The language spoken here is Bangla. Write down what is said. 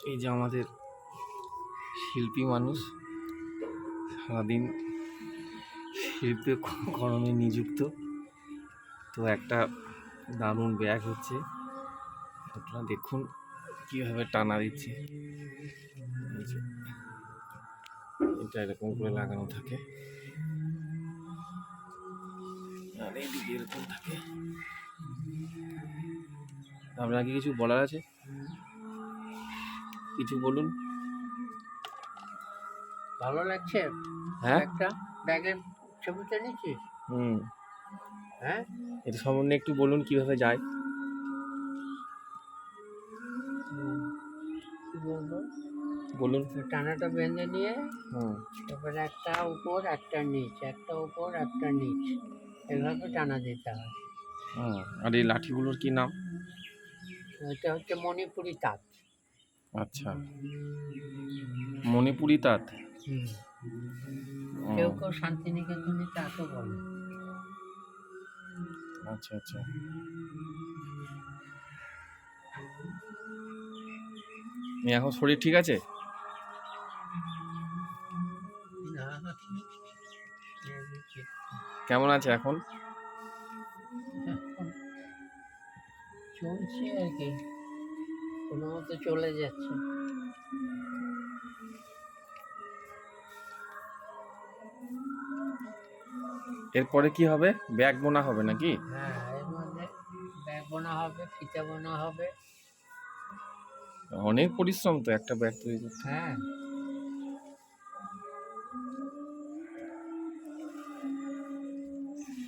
এই যে আমাদের শিল্পী মানুষ সারাদিন শিল্পে কর্মে নিযুক্ত। তো একটা দারুণ ব্যাগ হচ্ছে, আপনারা দেখুন কিভাবে টানা দিচ্ছে। এই যে এটা এরকম করে লাগানো থাকে আর এইদিকে এরকম থাকে। আপনার কি কিছু বলার আছে? কিছু বলুন। ভালো লাগছে? হ্যাঁ, একটা ব্যাগের ছবিটা নিচ্ছিস? হ্যাঁ, এটা সম্বন্ধে একটু বলুন কিভাবে যায়। কি বলবো, বলুন। টানাটা বেঁধে নিয়ে হুম তারপরে একটা উপর একটা নিচ, একটা উপর একটা নিচ, এভাবে টানা দিতে হয়। হুম আর এই লাঠিগুলোর কি নাম? এটা হচ্ছে মণিপুরি তাঁত। আচ্ছা, মণিপুরি তাঁত। কেউ কেউ শান্তিনিকেতনী তাঁতও বলে। আচ্ছা আচ্ছা, এখন শরীর ঠিক আছে? না, কেমন আছে এখন? চলছে আর কি, কোনো মতো চলে যাচ্ছে। এরপরে কি হবে? ব্যাগ বোনা হবে নাকি? হ্যাঁ, এর মধ্যে ব্যাগ বোনা হবে, ফিতা বোনা হবে। অনেক পরিশ্রম তো একটা ব্যাগ তৈরি করতে। হ্যাঁ,